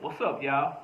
What's up, y'all?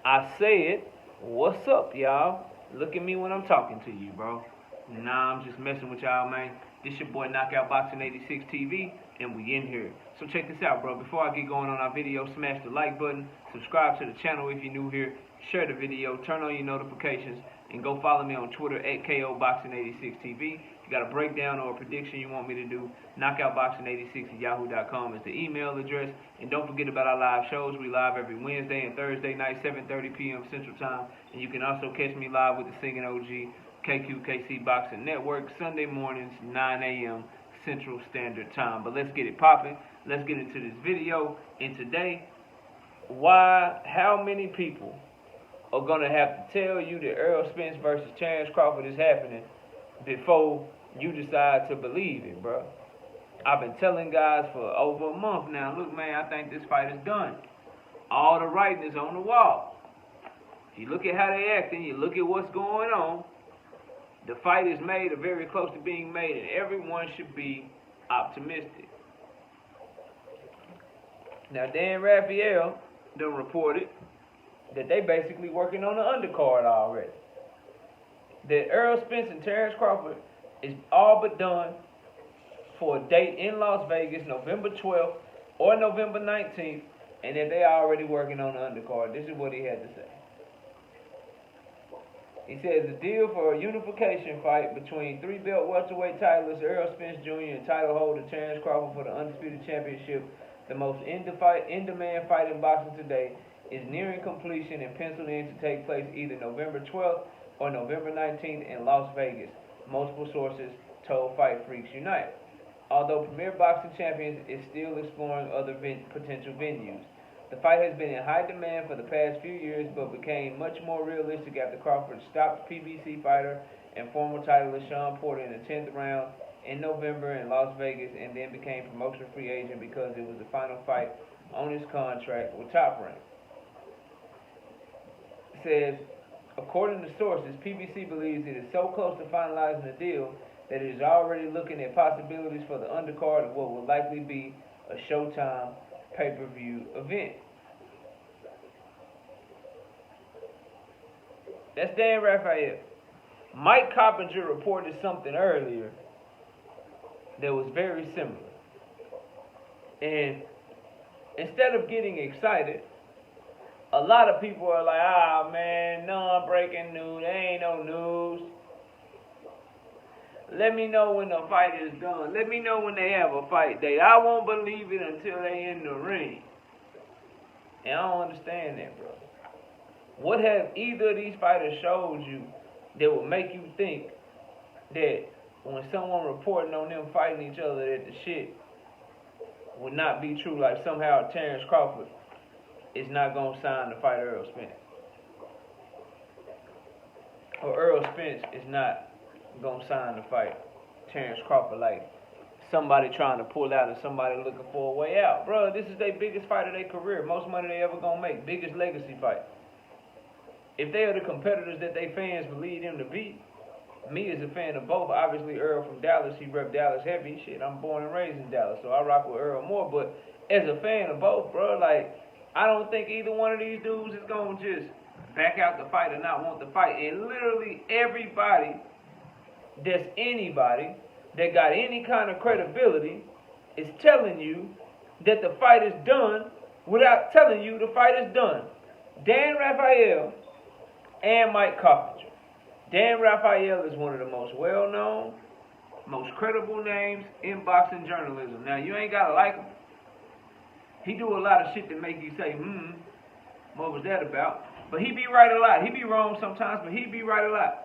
I said, what's up, y'all? Look at me when I'm talking to you, bro. Nah, I'm just messing with y'all, man. This your boy Knockout Boxing 86 TV, and we in here. So check this out, bro. Before I get going on our video, smash the like button, subscribe to the channel if you're new here, share the video, turn on your notifications, and go follow me on Twitter at KOBoxing86TV. If you got a breakdown or a prediction you want me to do, knockoutboxing86@yahoo.com is the email address. And don't forget about our live shows. We live every Wednesday and Thursday night, 7:30 p.m. Central Time. And you can also catch me live with the Singing OG KQKC Boxing Network Sunday mornings, 9 a.m. Central Standard Time. But let's get it popping. Let's get into this video. And today, how many people are going to have to tell you that Errol Spence versus Terence Crawford is happening before you decide to believe it, bro? I've been telling guys for over a month now, look, man, I think this fight is done. All the writing is on the wall. You look at how they acting, you look at what's going on, the fight is made or very close to being made, and everyone should be optimistic. Now, Dan Rafael done reported that they basically working on the undercard already. That Errol Spence and Terence Crawford is all but done for a date in Las Vegas, November 12th or November 19th, and that they are already working on the undercard. This is what he had to say. He says the deal for a unification fight between three-belt welterweight titleist Errol Spence Jr. and title holder Terence Crawford for the Undisputed Championship, the most in-demand fight in boxing today, is nearing completion and penciled in to take place either November 12th or November 19th in Las Vegas, multiple sources told Fight Freaks Unite. Although Premier Boxing Champions is still exploring other potential venues. The fight has been in high demand for the past few years, but became much more realistic after Crawford stopped PBC fighter and former titleist Sean Porter in the 10th round in November in Las Vegas, and then became promotion free agent because it was the final fight on his contract with Top Rank. It says, according to sources, PBC believes it is so close to finalizing the deal that it is already looking at possibilities for the undercard of what will likely be a Showtime pay-per-view event. That's Dan Rafael. Mike Coppinger reported something earlier that was very similar. And instead of getting excited, a lot of people are like, man, non-breaking news, there ain't no news. Let me know when the fight is done. Let me know when they have a fight date. I won't believe it until they in the ring. And I don't understand that, bro. What have either of these fighters showed you that would make you think that when someone reporting on them fighting each other that the shit would not be true? Like somehow Terence Crawford is not going to sign to fight Errol Spence. Or Errol Spence is not going to sign to fight Terence Crawford, like somebody trying to pull out and somebody looking for a way out. Bro, this is their biggest fight of their career. Most money they ever going to make. Biggest legacy fight. If they are the competitors that they fans believe them to be, me as a fan of both, obviously Errol from Dallas, he rep Dallas heavy. Shit, I'm born and raised in Dallas, so I rock with Errol more. But as a fan of both, bro, like, I don't think either one of these dudes is going to just back out the fight or not want the fight. And literally everybody that's anybody that got any kind of credibility is telling you that the fight is done without telling you the fight is done. Dan Rafael and Mike Coppinger. Dan Rafael is one of the most well-known, most credible names in boxing journalism. Now, you ain't got to like him. He do a lot of shit that make you say, what was that about? But he be right a lot. He be wrong sometimes, but he be right a lot.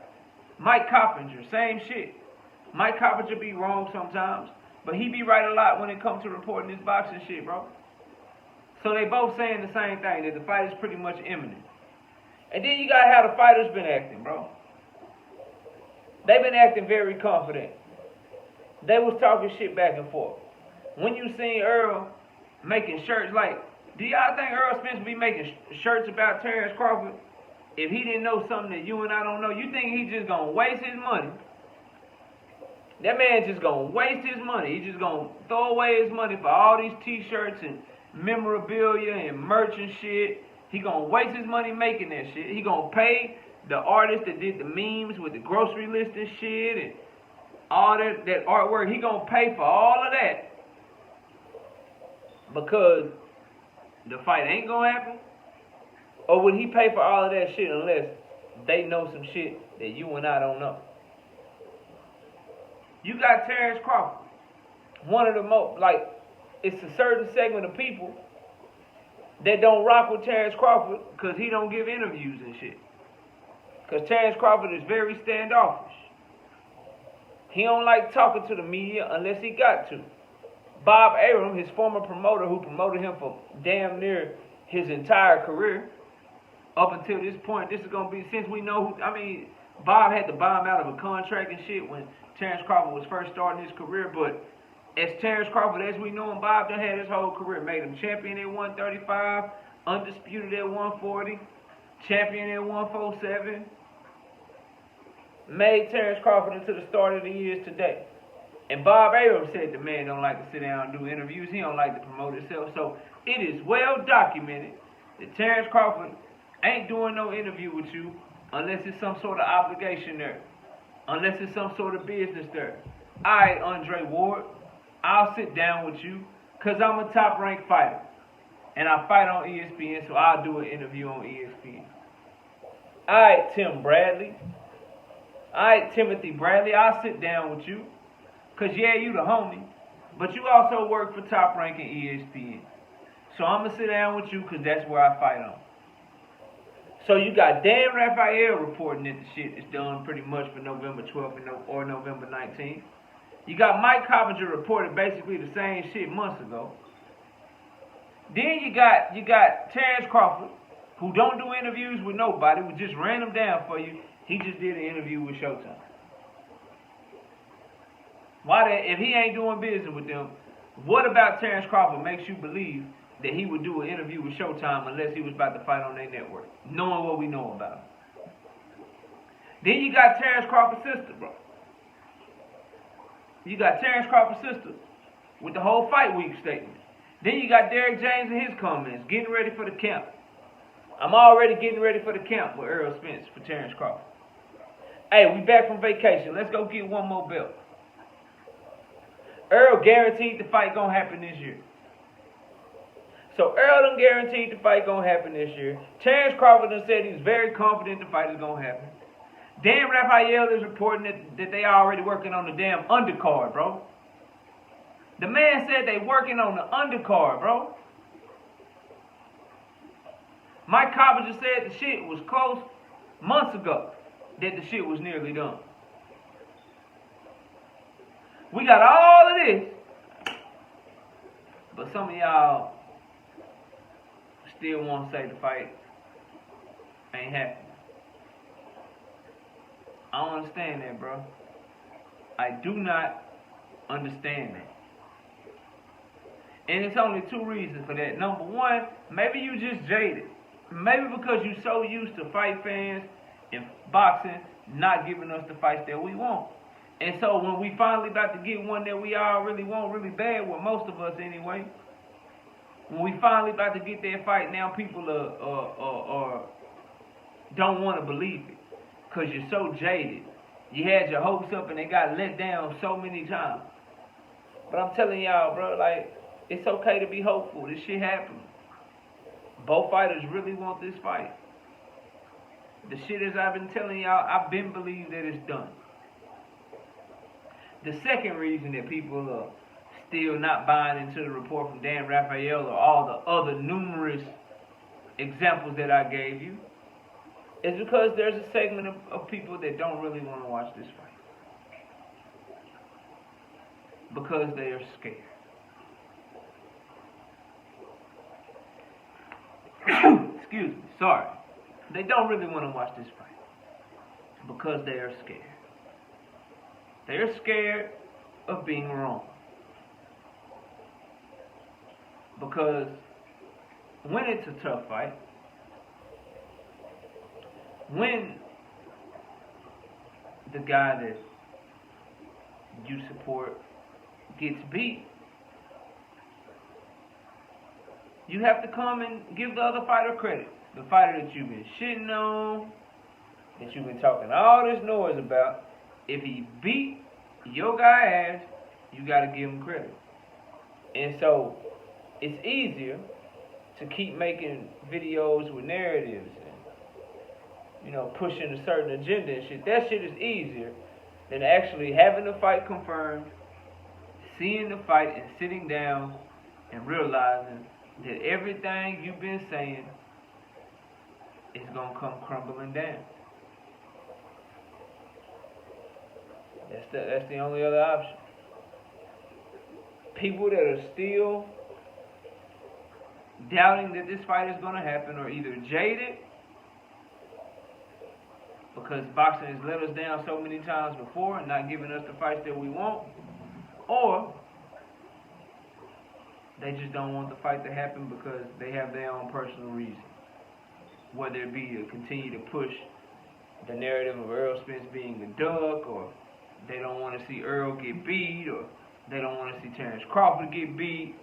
Mike Coppinger, same shit. Mike Coppinger be wrong sometimes, but he be right a lot when it comes to reporting this boxing shit, bro. So they both saying the same thing, that the fight is pretty much imminent. And then you got how the fighters been acting, bro. They've been acting very confident. They was talking shit back and forth. When you seen Errol making shirts, like, do y'all think Errol Spence be making shirts about Terence Crawford if he didn't know something that you and I don't know? You think he just gonna waste his money? That man just gonna waste his money. He just gonna throw away his money for all these t-shirts and memorabilia and merch and shit. He gonna waste his money making that shit. He gonna pay the artist that did the memes with the grocery list and shit and all that artwork. He gonna pay for all of that because the fight ain't gonna happen? Or would he pay for all of that shit unless they know some shit that you and I don't know? You got Terence Crawford. One of the most, like, it's a certain segment of people that don't rock with Terence Crawford because he don't give interviews and shit. Because Terence Crawford is very standoffish. He don't like talking to the media unless he got to. Bob Arum, his former promoter who promoted him for damn near his entire career, up until this point, this is going to be, since we know who, I mean, Bob had to buy him out of a contract and shit when Terence Crawford was first starting his career, but as Terence Crawford, as we know him, Bob done had his whole career, made him champion at 135, undisputed at 140, champion at 147, made Terence Crawford into the starter of the years today. And Bob Arum said the man don't like to sit down and do interviews. He don't like to promote himself. So it is well documented that Terence Crawford ain't doing no interview with you unless it's some sort of obligation there. Unless it's some sort of business there. All right, Andre Ward, I'll sit down with you because I'm a top-ranked fighter. And I fight on ESPN, so I'll do an interview on ESPN. All right, Tim Bradley. All right, Timothy Bradley, I'll sit down with you. Because, yeah, you the homie. But you also work for Top Rank and ESPN. So I'm going to sit down with you because that's where I fight on. So you got Dan Rafael reporting that the shit is done pretty much for November 12th or November 19th. You got Mike Coppinger reported basically the same shit months ago. Then you got Terence Crawford, who don't do interviews with nobody, who just ran them down for you. He just did an interview with Showtime. If he ain't doing business with them, what about Terence Crawford makes you believe that he would do an interview with Showtime unless he was about to fight on their network, knowing what we know about him? Then you got Terence Crawford's sister, bro. You got Terence Crawford's sister with the whole fight week statement. Then you got Derek James and his comments, getting ready for the camp. I'm already getting ready for the camp with Errol Spence for Terence Crawford. Hey, we back from vacation. Let's go get one more belt. Errol guaranteed the fight gonna happen this year. So Errol done guaranteed the fight gonna happen this year. Terence Crawford done said he's very confident the fight is gonna happen. Dan Rafael is reporting that they already working on the damn undercard, bro. The man said they working on the undercard, bro. Mike Coppinger said the shit was close months ago, that the shit was nearly done. We got all of this, but some of y'all still want to say the fight ain't happening. I don't understand that, bro. I do not understand that. And it's only two reasons for that. Number one, maybe you just jaded. Maybe because you're so used to fight fans and boxing not giving us the fights that we want. And so when we finally about to get one that we all really want really bad, well, most of us anyway, when we finally about to get that fight, now people don't want to believe it because you're so jaded. You had your hopes up and they got let down so many times. But I'm telling y'all, bro, like, it's okay to be hopeful. This shit happened. Both fighters really want this fight. The shit as I've been telling y'all, I've been believed that it's done. The second reason that people are still not buying into the report from Dan Rafael or all the other numerous examples that I gave you is because there's a segment of people that don't really want to watch this fight. Because they are scared. Excuse me, sorry. They don't really want to watch this fight. Because they are scared. They're scared of being wrong. Because when it's a tough fight, when the guy that you support gets beat, you have to come and give the other fighter credit. The fighter that you've been shitting on, that you've been talking all this noise about. If he beat your guy ass, you got to give him credit. And so it's easier to keep making videos with narratives and, you know, pushing a certain agenda and shit. That shit is easier than actually having the fight confirmed, seeing the fight and sitting down and realizing that everything you've been saying is going to come crumbling down. That's the only other option. People that are still doubting that this fight is going to happen are either jaded because boxing has let us down so many times before and not giving us the fights that we want, or they just don't want the fight to happen because they have their own personal reasons. Whether it be to continue to push the narrative of Errol Spence being a duck, or they don't want to see Errol get beat, or they don't want to see Terence Crawford get beat,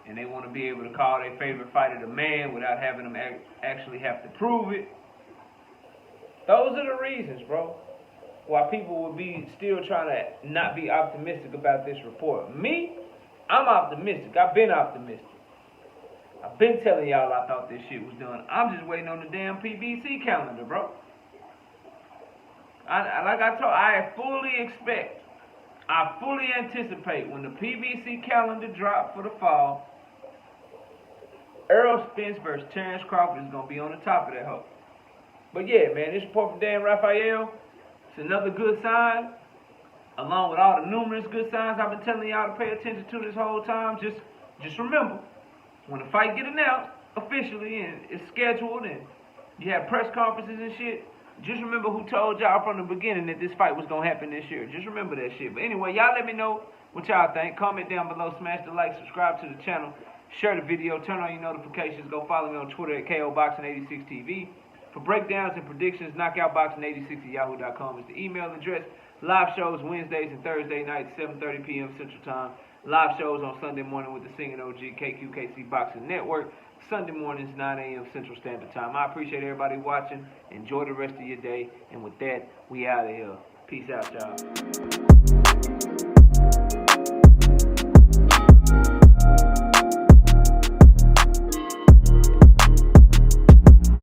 and they want to be able to call their favorite fighter the man without having them actually have to prove it. Those are the reasons, bro, why people will be still trying to not be optimistic about this report. Me, I'm optimistic. I've been optimistic. I've been telling y'all I thought this shit was done. I'm just waiting on the damn PBC calendar, bro. I fully anticipate when the PBC calendar drop for the fall, Errol Spence versus Terence Crawford is going to be on the top of that hoe. But yeah, man, this report from Dan Rafael, it's another good sign, along with all the numerous good signs I've been telling y'all to pay attention to this whole time. Just remember, when the fight get announced officially and it's scheduled and you have press conferences and shit, just remember who told y'all from the beginning that this fight was going to happen this year. Just remember that shit. But anyway, y'all let me know what y'all think. Comment down below, smash the like, subscribe to the channel, share the video, turn on your notifications, go follow me on Twitter at KOBoxing86TV. For breakdowns and predictions, knockoutboxing86@yahoo.com is the email address. Live shows Wednesdays and Thursday nights, 7:30 p.m. Central Time. Live shows on Sunday morning with the singing OG KQKC Boxing Network. Sunday mornings, 9 a.m. Central Standard Time. I appreciate everybody watching. Enjoy the rest of your day. And with that, we out of here. Peace out, y'all.